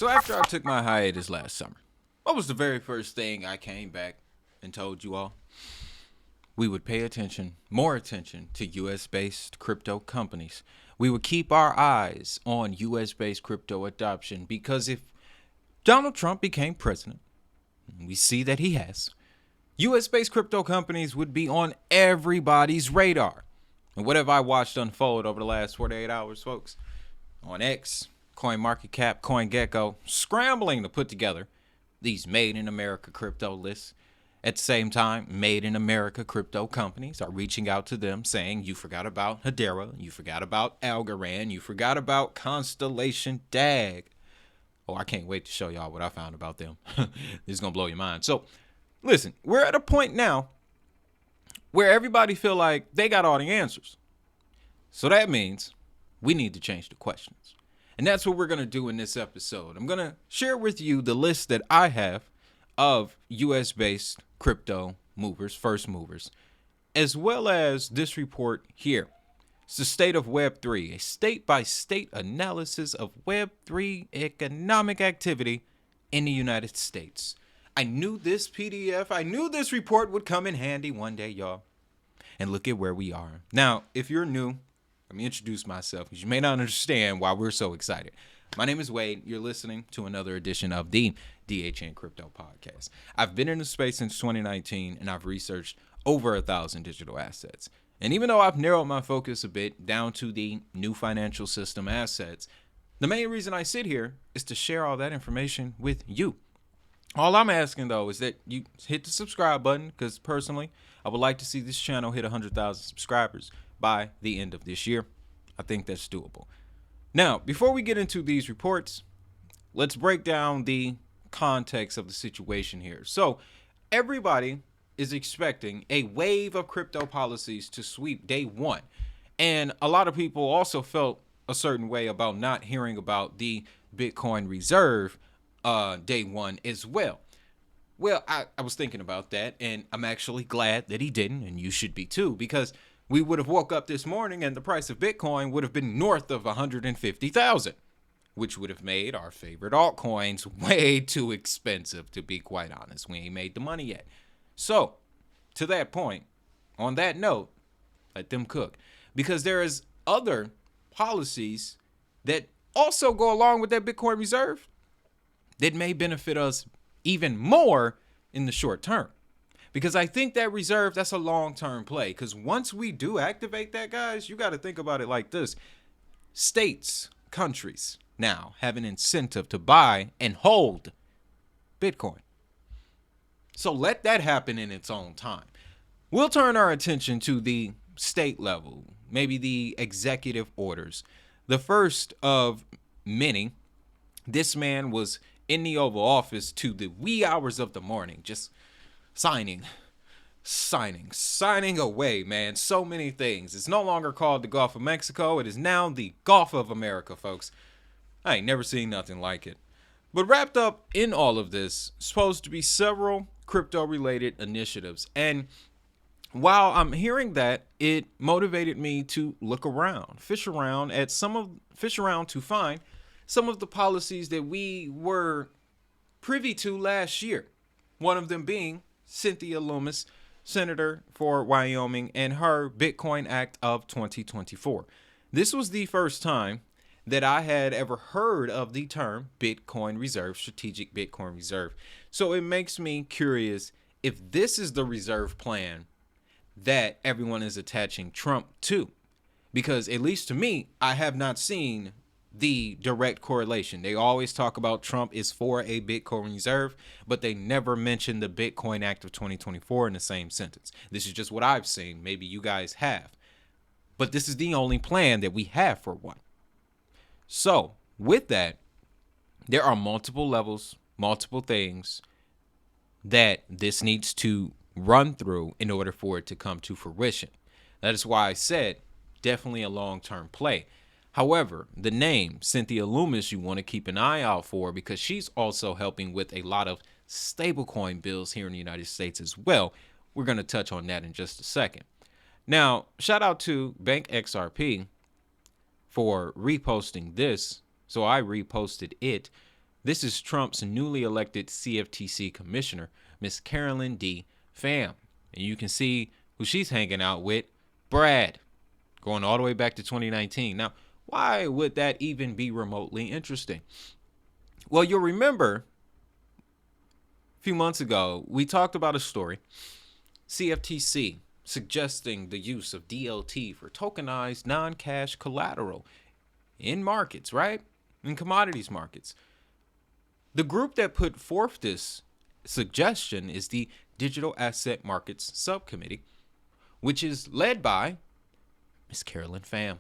So after I took my hiatus last summer, what was the very first thing I came back and told you all? We would pay attention, more attention to US based crypto companies. We would keep our eyes on US based crypto adoption because if Donald Trump became president, we see that he has, US based crypto companies would be on everybody's radar. And what have I watched unfold over the last 48 hours, folks? On X, CoinMarketCap, CoinGecko, scrambling to put together these Made in America crypto lists. At the same time, Made in America crypto companies are reaching out to them saying, you forgot about Hedera, you forgot about Algorand, you forgot about Constellation DAG. Oh, I can't wait to show y'all what I found about them. This is going to blow your mind. So, listen, we're at a point now where everybody feel like they got all the answers. So that means we need to change the questions. And that's what we're going to do in this episode. I'm going to share with you the list that I have of US-based crypto movers, first movers, as well as this report here. It's the state of Web3, a state-by-state analysis of Web3 economic activity in the United States. I knew this PDF, I knew this report would come in handy one day, y'all. And look at where we are. Now, if you're new, let me introduce myself because you may not understand why we're so excited. My name is Wade. You're listening to another edition of the DHN Crypto Podcast. I've been in the space since 2019 and I've researched over 1,000 digital assets. And even though I've narrowed my focus a bit down to the new financial system assets, the main reason I sit here is to share all that information with you. All I'm asking, though, is that you hit the subscribe button because personally, I would like to see this channel hit 100,000 subscribers by the end of this year. I think that's doable. Now, before we get into these reports, let's break down the context of the situation here. So, everybody is expecting a wave of crypto policies to sweep day one. And a lot of people also felt a certain way about not hearing about the Bitcoin reserve day one as well. Well, I was thinking about that, and I'm actually glad that he didn't, and you should be too, because we would have woke up this morning and the price of Bitcoin would have been north of 150,000, which would have made our favorite altcoins way too expensive, to be quite honest. We ain't made the money yet. So, to that point, on that note, let them cook. Because there is other policies that also go along with that Bitcoin reserve that may benefit us even more in the short term. Because I think that reserve, that's a long-term play. Because once we do activate that, guys, you got to think about it like this. States, countries now have an incentive to buy and hold Bitcoin. So let that happen in its own time. We'll turn our attention to the state level, maybe the executive orders. The first of many, this man was in the Oval Office to the wee hours of the morning, just signing away, man. So many things. It's no longer called the Gulf of Mexico. It is now the Gulf of America, folks. I ain't never seen nothing like it. But wrapped up in all of this, supposed to be several crypto-related initiatives. And while I'm hearing that, it motivated me to look around, fish around to find some of the policies that we were privy to last year. One of them being Cynthia Lummis, Senator for Wyoming, and her Bitcoin Act of 2024. This was the first time that I had ever heard of the term Bitcoin Reserve, Strategic Bitcoin Reserve. So it makes me curious if this is the reserve plan that everyone is attaching Trump to. Because at least to me, I have not seen the direct correlation. They always talk about Trump is for a Bitcoin reserve, but they never mention the Bitcoin Act of 2024 in the same sentence. This is just what I've seen. Maybe you guys have. But this is the only plan that we have for one. So with that, there are multiple levels, multiple things that this needs to run through in order for it to come to fruition. That is why I said definitely a long-term play. However, the name Cynthia Lummis you want to keep an eye out for because she's also helping with a lot of stablecoin bills here in the United States as well. We're going to touch on that in just a second. Now, shout out to Bank XRP for reposting this. So I reposted it. This is Trump's newly elected CFTC commissioner, Miss Carolyn D. Pham. And you can see who she's hanging out with, Brad, going all the way back to 2019. Now, why would that even be remotely interesting? Well, you'll remember a few months ago, we talked about a story, CFTC suggesting the use of DLT for tokenized non-cash collateral in markets, right? In commodities markets. The group that put forth this suggestion is the Digital Asset Markets Subcommittee, which is led by Ms. Carolyn Pham.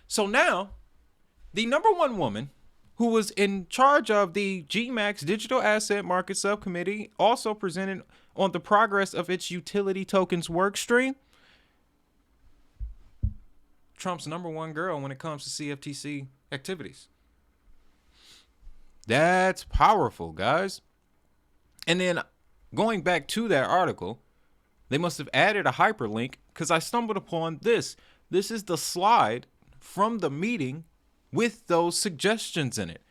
So now, the number one woman who was in charge of the GMAX Digital Asset Market Subcommittee also presented on the progress of its utility tokens work stream. Trump's number one girl when it comes to CFTC activities. That's powerful, guys. And then going back to that article, they must have added a hyperlink because I stumbled upon this. This is the slide from the meeting with those suggestions in it.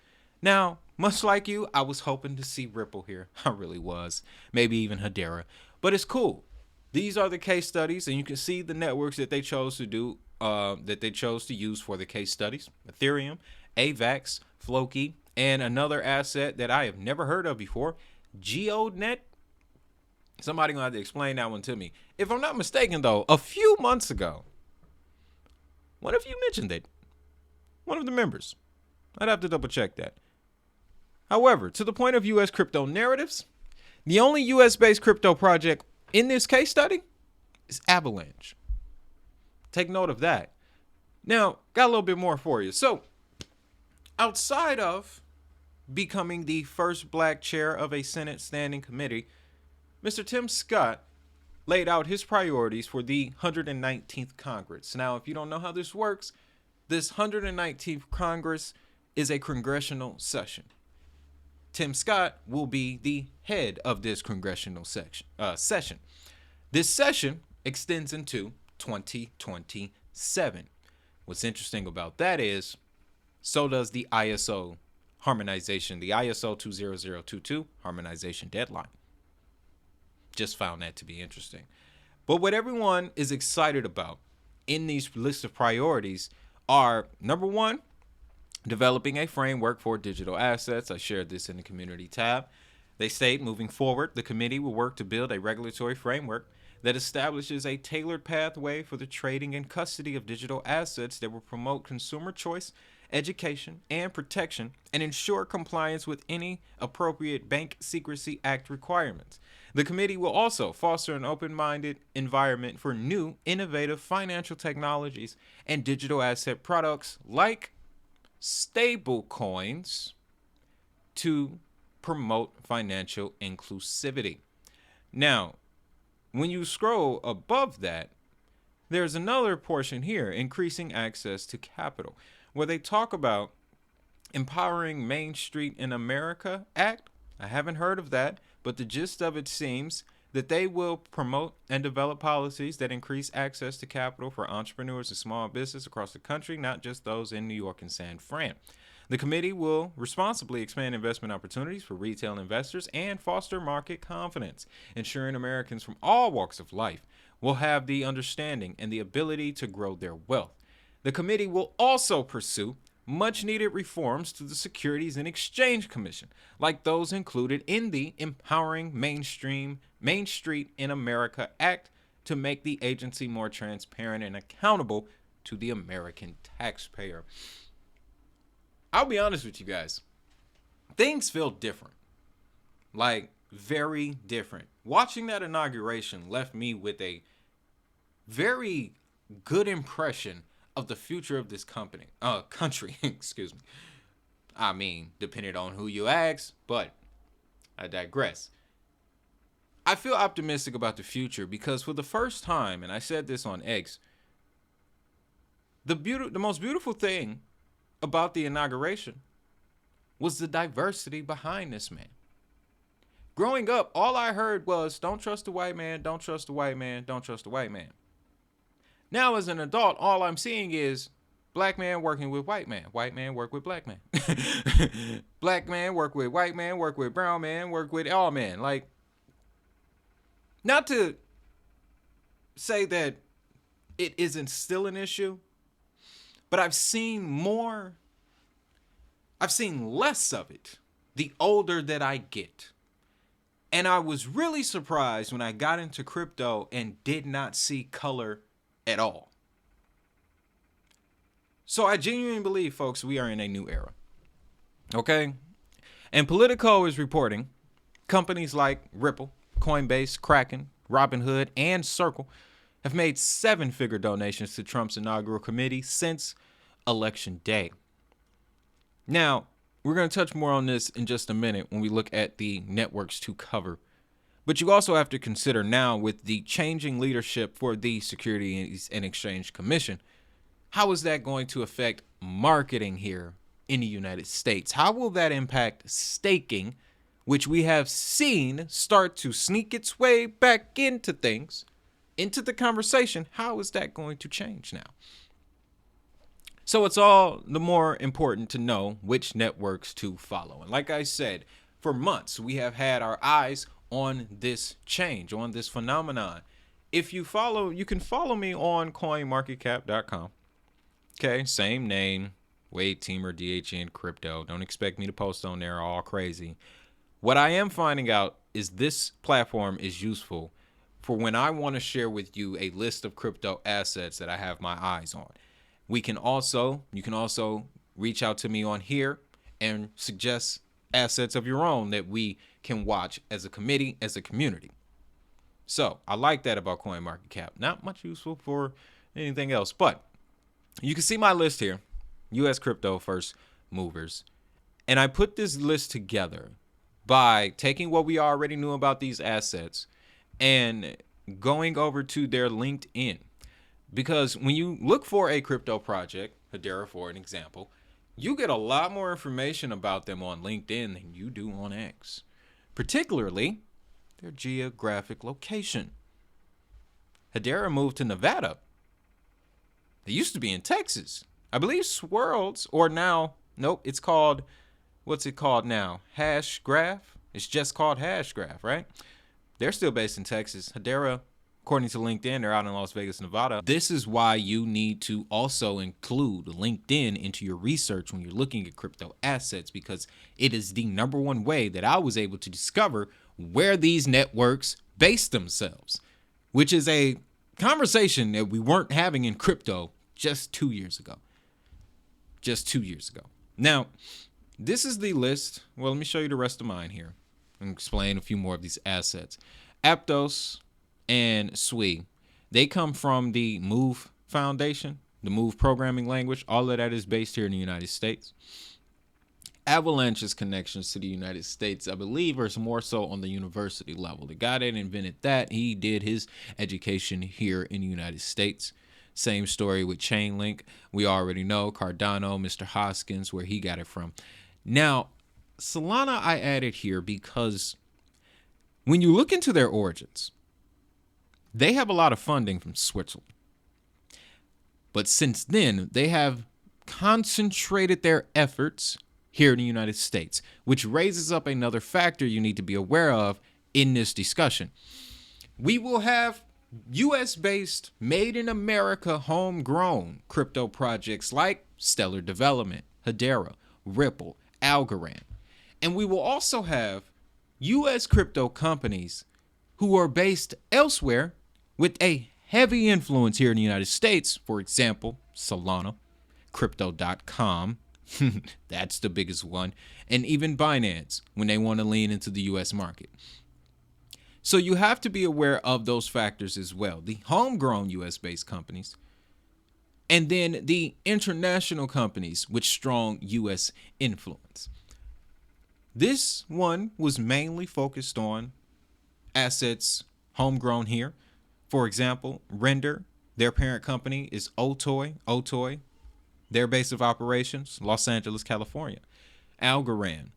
Now, much like you, I was hoping to see Ripple here. I really was. Maybe even Hedera. But it's cool. These are the case studies, and you can see the networks that they chose to do, that they chose to use for the case studies. Ethereum, AVAX, Floki, and another asset that I have never heard of before, GeoNet. Somebody gonna have to explain that one to me. If I'm not mistaken, though, a few months ago, one of you mentioned it. One of the members. I'd have to double check that. However, to the point of U.S. crypto narratives, the only U.S.-based crypto project in this case study is Avalanche. Take note of that. Now, got a little bit more for you. So, outside of becoming the first black chair of a Senate standing committee, Mr. Tim Scott laid out his priorities for the 119th Congress. Now, if you don't know how this works, this 119th Congress is a congressional session. Tim Scott will be the head of this congressional session. This session extends into 2027. What's interesting about that is, so does the ISO harmonization, the ISO 20022 harmonization deadline. Just found that to be interesting. But what everyone is excited about in these list of priorities are, number one, developing a framework for digital assets. I shared this in the community tab. They state, moving forward, the committee will work to build a regulatory framework that establishes a tailored pathway for the trading and custody of digital assets that will promote consumer choice, education, and protection, and ensure compliance with any appropriate Bank Secrecy Act requirements. The committee will also foster an open-minded environment for new, innovative financial technologies and digital asset products like stable coins to promote financial inclusivity. Now, when you scroll above that, there's another portion here, increasing access to capital, where they talk about empowering Main Street in America Act. I haven't heard of that, but the gist of it seems that they will promote and develop policies that increase access to capital for entrepreneurs and small business across the country, not just those in New York and San Fran. The committee will responsibly expand investment opportunities for retail investors and foster market confidence, ensuring Americans from all walks of life will have the understanding and the ability to grow their wealth. The committee will also pursue much-needed reforms to the Securities and Exchange Commission, like those included in the Empowering Main Street in America Act, to make the agency more transparent and accountable to the American taxpayer. I'll be honest with you guys. Things feel different. Like, very different. Watching that inauguration left me with a very good impression of the future of this country, excuse me. I mean, depending on who you ask, but I digress. I feel optimistic about the future because for the first time, and I said this on X, the most beautiful thing about the inauguration was the diversity behind this man. Growing up, all I heard was, don't trust the white man, don't trust the white man, don't trust the white man. Now, as an adult, all I'm seeing is Black man working with white man. White man work with black man. Black man work with white man, work with brown man, work with all men. Like, not to say that it isn't still an issue, but I've seen less of it the older that I get. And I was really surprised when I got into crypto and did not see color at all. So I genuinely believe, folks, we are in a new era. Okay? And Politico is reporting companies like Ripple, Coinbase, Kraken, Robinhood, and Circle have made 7-figure donations to Trump's inaugural committee since Election Day. Now, we're going to touch more on this in just a minute when we look at the networks to cover. But you also have to consider now, with the changing leadership for the Securities and Exchange Commission, how is that going to affect marketing here in the United States? How will that impact staking, which we have seen start to sneak its way back into things, into the conversation? How is that going to change now? So it's all the more important to know which networks to follow. And like I said, for months, we have had our eyes on this change, on this phenomenon. If you follow, you can follow me on coinmarketcap.com. Okay, same name, Wade Teamer, DHN Crypto. Don't expect me to post on there all crazy. What I am finding out is this platform is useful for when I want to share with you a list of crypto assets that I have my eyes on. You can also reach out to me on here and suggest assets of your own that we can watch as a committee, as a community. So I like that about CoinMarketCap. Not much useful for anything else, but you can see my list here, U.S. crypto first movers. And I put this list together by taking what we already knew about these assets and going over to their LinkedIn. Because when you look for a crypto project, Hedera for an example, you get a lot more information about them on LinkedIn than you do on X, particularly their geographic location. Hedera moved to Nevada. They used to be in Texas. I believe Swirls, or now, nope, it's called, what's it called now? Hashgraph? It's just called Hashgraph, right? They're still based in Texas. Hedera, according to LinkedIn, they're out in Las Vegas, Nevada. This is why you need to also include LinkedIn into your research when you're looking at crypto assets, because it is the number one way that I was able to discover where these networks base themselves, which is a conversation that we weren't having in crypto just 2 years ago. Now, this is the list. Well, let me show you the rest of mine here and explain a few more of these assets. Aptos and Sui, they come from the Move Foundation, the Move programming language. All of that is based here in the United States. Avalanche's connections to the United States, I believe, are more so on the university level. The guy that invented that, he did his education here in the United States. Same story with Chainlink. We already know Cardano, Mr. Hoskins, where he got it from. Now, Solana I added here because when you look into their origins, they have a lot of funding from Switzerland. But since then, they have concentrated their efforts here in the United States, which raises up another factor you need to be aware of in this discussion. We will have U.S.-based, made in America, homegrown crypto projects like Stellar Development, Hedera, Ripple, Algorand. And we will also have U.S. crypto companies who are based elsewhere with a heavy influence here in the United States. For example, Solana, Crypto.com, that's the biggest one, and even Binance when they want to lean into the U.S. market. So you have to be aware of those factors as well. The homegrown U.S.-based companies, and then the international companies with strong U.S. influence. This one was mainly focused on assets homegrown here. For example, Render, their parent company is Otoy, their base of operations, Los Angeles, California. Algorand,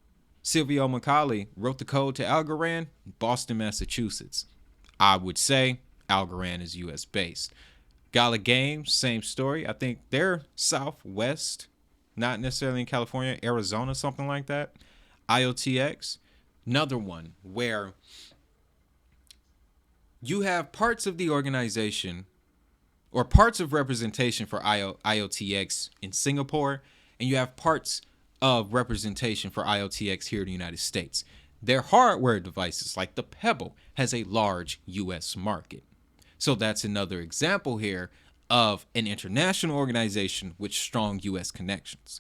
Silvio Macaulay wrote the code to Algorand, Boston, Massachusetts. I would say Algorand is U.S. based. Gala Games, same story. I think they're Southwest, not necessarily in California, Arizona, something like that. IOTX, another one where you have parts of the organization or parts of representation for IOTX in Singapore, and you have parts of representation for IOTX here in the United States. Their hardware devices, like the Pebble, has a large U.S. market. So that's another example here of an international organization with strong U.S. connections.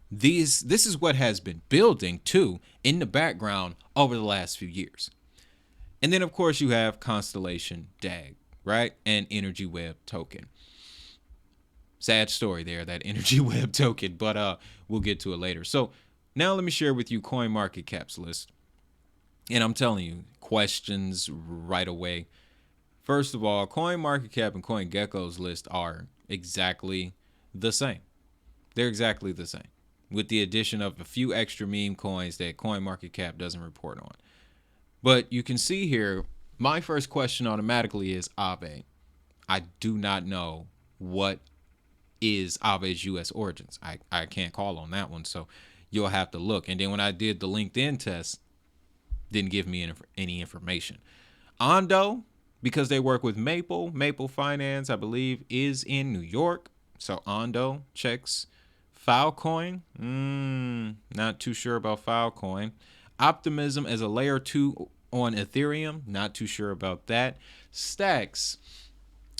This is what has been building, too, in the background over the last few years. And then, of course, you have Constellation DAG, right? And Energy Web Token. Sad story there, that Energy Web Token, but we'll get to it later. So now let me share with you CoinMarketCap's list. And I'm telling you, questions right away. First of all, CoinMarketCap and CoinGecko's list are exactly the same. They're exactly the same, with the addition of a few extra meme coins that CoinMarketCap doesn't report on. But you can see here, my first question automatically is Aave. I do not know what is Aave's U.S. origins. I can't call on that one, so you'll have to look. And then when I did the LinkedIn test, didn't give me any information. Ondo, because they work with Maple Finance, I believe, is in New York. So Ondo checks. Filecoin, not too sure about Filecoin. Optimism as a layer 2 on Ethereum, not too sure about that. Stacks,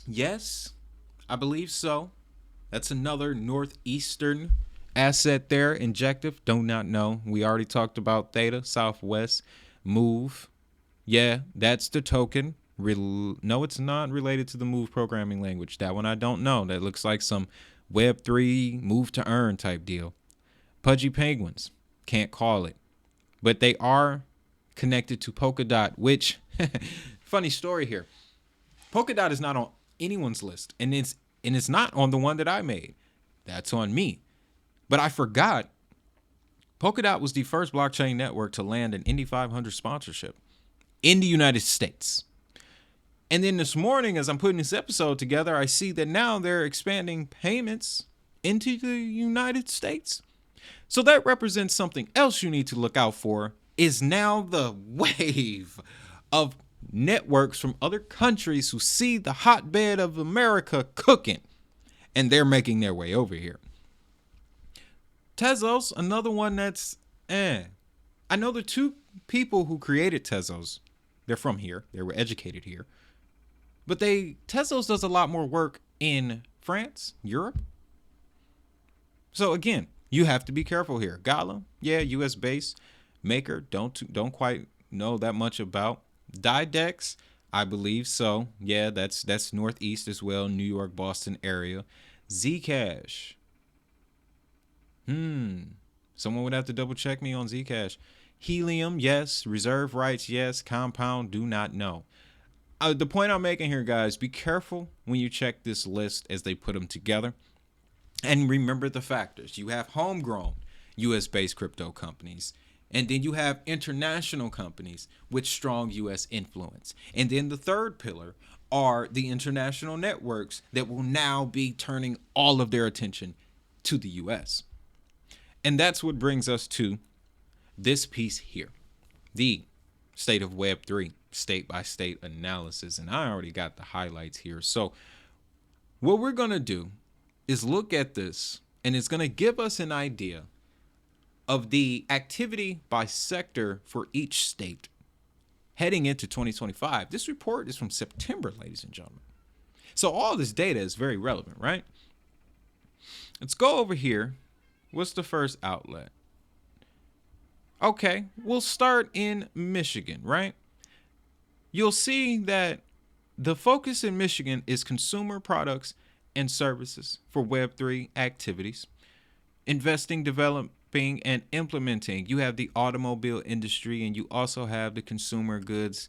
yes, I believe so. That's another northeastern asset there. Injective, do not know. We already talked about Theta, Southwest. Move, yeah, that's the token. No, it's not related to the Move programming language. That one I don't know. That looks like some Web3 move to earn type deal. Pudgy Penguins, can't call it. But they are connected to Polkadot, which, funny story here. Polkadot is not on anyone's list, and it's not on the one that I made. That's on me. But I forgot Polkadot was the first blockchain network to land an Indy 500 sponsorship in the United States. And then this morning, as I'm putting this episode together, I see that now they're expanding payments into the United States. So that represents something else you need to look out for, is now the wave of networks from other countries who see the hotbed of America cooking, and they're making their way over here. Tezos, another one that's I know the two people who created Tezos, they're from here. They were educated here. But Tezos does a lot more work in France, Europe. So again, you have to be careful here. Gala, yeah, US based. Maker, don't quite know that much about. Didex, I believe so. Yeah, that's northeast as well, New York, Boston area. Zcash. Someone would have to double check me on Zcash. Helium, yes. Reserve rights, yes. Compound, do not know. The point I'm making here, guys, be careful when you check this list as they put them together. And remember the factors. You have homegrown US-based crypto companies. And then you have international companies with strong US influence. And then the third pillar are the international networks that will now be turning all of their attention to the US. And that's what brings us to this piece here, the state of Web3, state-by-state analysis. And I already got the highlights here. So what we're going to do is look at this, and it's going to give us an idea of the activity by sector for each state heading into 2025. This report is from September, ladies and gentlemen. So all this data is very relevant, right? Let's go over here. What's the first outlet? Okay, we'll start in Michigan, right? You'll see that the focus in Michigan is consumer products and services for Web3 activities, investing, developing, and implementing. You have the automobile industry, and you also have the consumer goods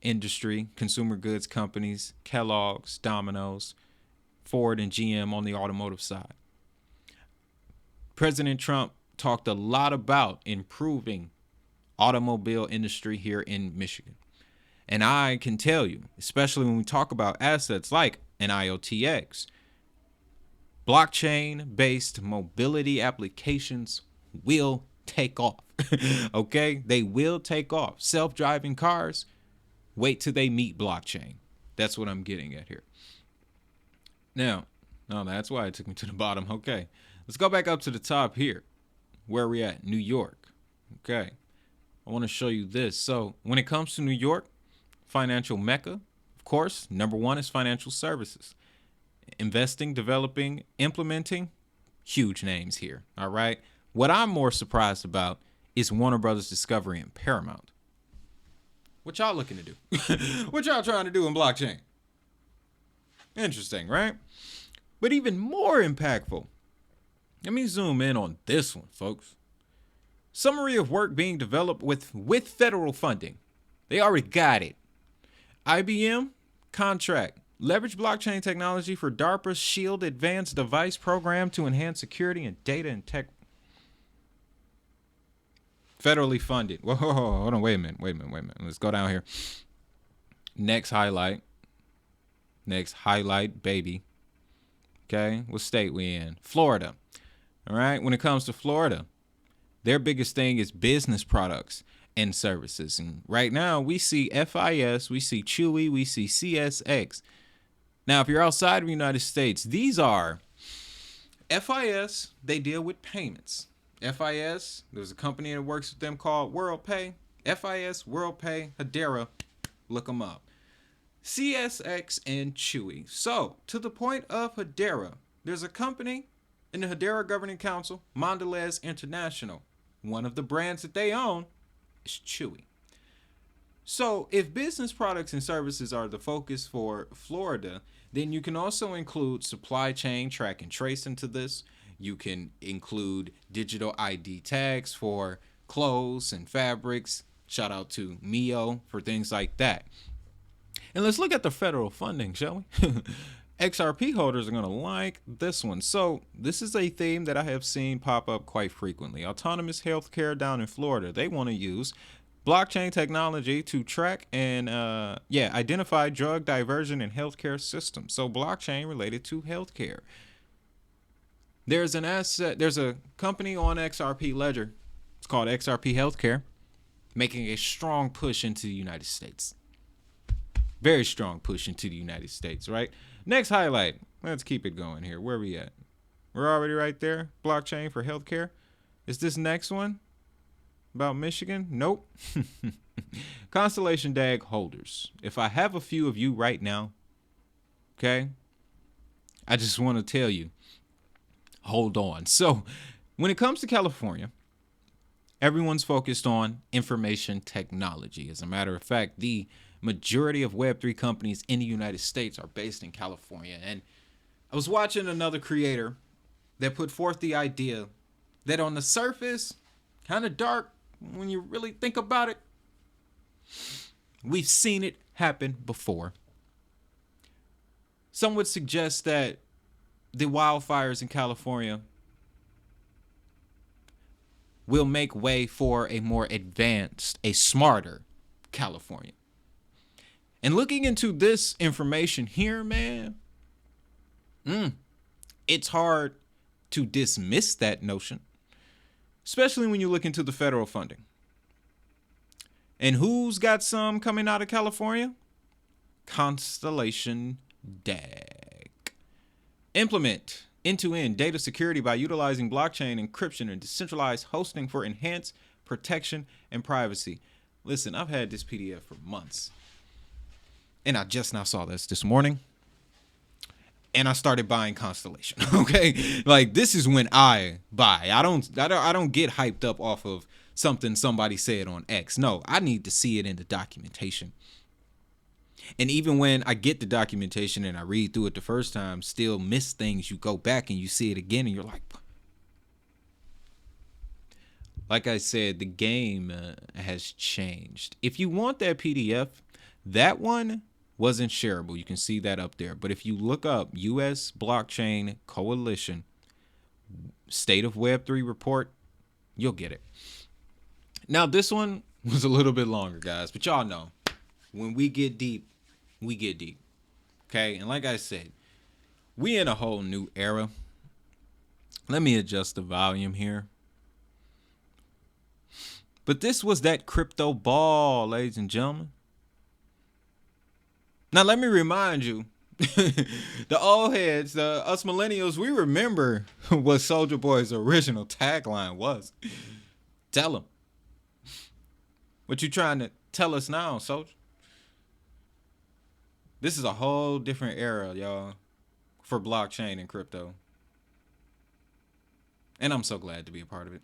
industry, consumer goods companies, Kellogg's, Domino's, Ford, and GM on the automotive side. President Trump talked a lot about improving automobile industry here in Michigan. And I can tell you, especially when we talk about assets like and IoTX. Blockchain-based mobility applications will take off. Okay? They will take off. Self-driving cars, wait till they meet blockchain. That's what I'm getting at here. Now, that's why it took me to the bottom. Okay. Let's go back up to the top here. Where are we at? New York. Okay. I want to show you this. So when it comes to New York, financial mecca, of course, number one is financial services. Investing, developing, implementing, huge names here. All right. What I'm more surprised about is Warner Brothers Discovery and Paramount. What y'all looking to do? What y'all trying to do in blockchain? Interesting, right? But even more impactful, let me zoom in on this one, folks. Summary of work being developed with federal funding. They already got it. IBM contract. Leverage blockchain technology for DARPA's SHIELD Advanced Device Program to enhance security and data and tech. Federally funded. Whoa, hold on. Wait a minute. Let's go down here. Next highlight, baby. Okay. What state we in? Florida. All right. When it comes to Florida, their biggest thing is business products and services. And right now we see FIS, we see Chewy, we see CSX. Now, if you're outside of the United States, these are FIS. They deal with payments. FIS, there's a company that works with them called WorldPay. FIS, WorldPay, Hedera, look them up. CSX and Chewy. So, to the point of Hedera, there's a company in the Hedera Governing Council, Mondelez International. One of the brands that they own is Chewy. So, if business products and services are the focus for Florida, then you can also include supply chain track and trace into this. You can include digital ID tags for clothes and fabrics. Shout out to Mio for things like that. And let's look at the federal funding, shall we? XRP holders are going to like this one. So this is a theme that I have seen pop up quite frequently. Autonomous healthcare down in Florida. They want to use blockchain technology to track and identify drug diversion in healthcare systems. So blockchain related to healthcare. There's a company on XRP Ledger. It's called XRP Healthcare, making a strong push into the United States. Very strong push into the United States, right? Next highlight. Let's keep it going here. Where are we at? We're already right there. Blockchain for healthcare. Is this next one about Michigan? Nope. Constellation DAG holders. If I have a few of you right now, okay, I just want to tell you, hold on. So when it comes to California, everyone's focused on information technology. As a matter of fact, the majority of Web3 companies in the United States are based in California. And I was watching another creator that put forth the idea that on the surface, kind of dark when you really think about it, we've seen it happen before. Some would suggest that the wildfires in California will make way for a more advanced, a smarter California. And looking into this information here, man, it's hard to dismiss that notion, especially when you look into the federal funding. And who's got some coming out of California? Constellation DAG. Implement end-to-end data security by utilizing blockchain encryption and decentralized hosting for enhanced protection and privacy. Listen, I've had this PDF for months, and I just now saw this morning, and I started buying Constellation. Okay, like this is when I buy. I don't get hyped up off of something somebody said on X. No, I need to see it in the documentation. And even when I get the documentation and I read through it the first time, still miss things. You go back and you see it again and you're like I said, the game has changed. If you want that PDF, that one wasn't shareable. You can see that up there. But if you look up U.S. Blockchain Coalition State of Web3 report, you'll get it. Now, this one was a little bit longer, guys, but y'all know when we get deep, we get deep. Okay, and like I said, we in a whole new era. Let me adjust the volume here. But this was that crypto ball, ladies and gentlemen. Now let me remind you, the old heads, us millennials, we remember what Soulja Boy's original tagline was. Tell them. What you trying to tell us now, Soulja? This is a whole different era, y'all, for blockchain and crypto. And I'm so glad to be a part of it.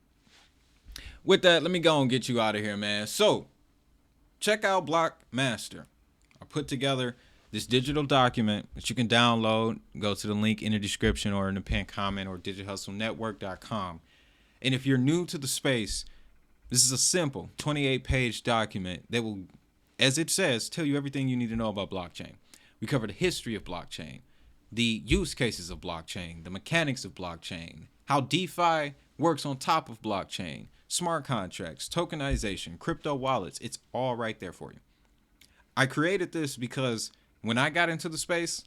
With that, let me go and get you out of here, man. So, check out Blockmaster. I put together this digital document that you can download. Go to the link in the description or in the pinned comment or digitalhustlenetwork.com. And if you're new to the space, this is a simple 28-page document that will, as it says, tell you everything you need to know about blockchain. We cover the history of blockchain, the use cases of blockchain, the mechanics of blockchain, how DeFi works on top of blockchain, smart contracts, tokenization, crypto wallets. It's all right there for you. I created this because when I got into the space,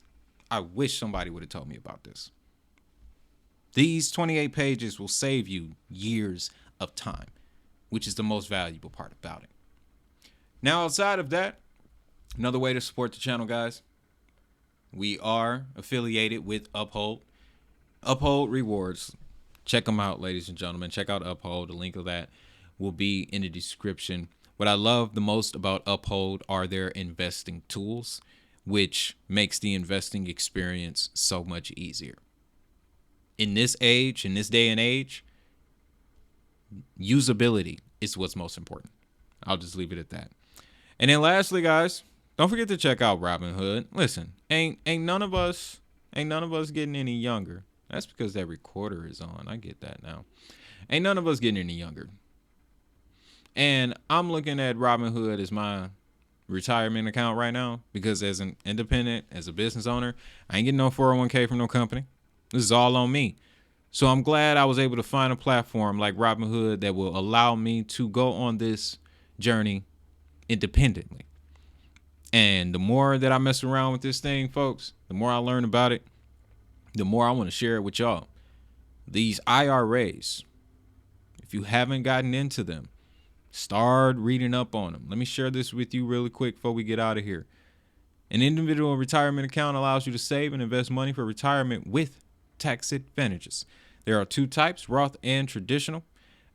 I wish somebody would have told me about this. These 28 pages will save you years of time, which is the most valuable part about it. Now, outside of that, another way to support the channel, guys, we are affiliated with Uphold. Uphold Rewards. Check them out, ladies and gentlemen. Check out Uphold. The link of that will be in the description. What I love the most about Uphold are their investing tools, which makes the investing experience so much easier. In this age, in this day and age, usability is what's most important. I'll just leave it at that. And then lastly, guys, don't forget to check out Robinhood. Listen, ain't none of us getting any younger. That's because that recorder is on. I get that now. Ain't none of us getting any younger. And I'm looking at Robinhood as my retirement account right now because as an independent, as a business owner, I ain't getting no 401k from no company. This is all on me. So I'm glad I was able to find a platform like Robinhood that will allow me to go on this journey independently. And the more that I mess around with this thing, folks, the more I learn about it, the more I want to share it with y'all. These IRAs, if you haven't gotten into them, start reading up on them. Let me share this with you really quick before we get out of here. An individual retirement account allows you to save and invest money for retirement with tax advantages. There are two types, Roth and traditional.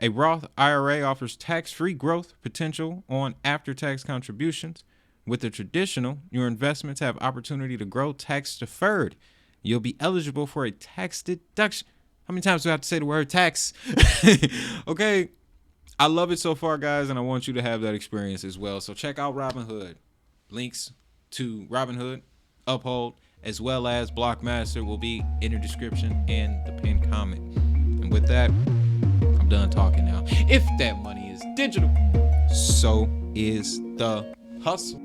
A Roth IRA offers tax-free growth potential on after-tax contributions. With the traditional, your investments have opportunity to grow tax-deferred. You'll be eligible for a tax deduction. How many times do I have to say the word tax? Okay. I love it so far, guys, and I want you to have that experience as well. So check out Robinhood. Links to Robinhood, Uphold, as well as Blockmaster will be in the description and the pinned comment. And with that, I'm done talking now. If that money is digital, so is the hustle.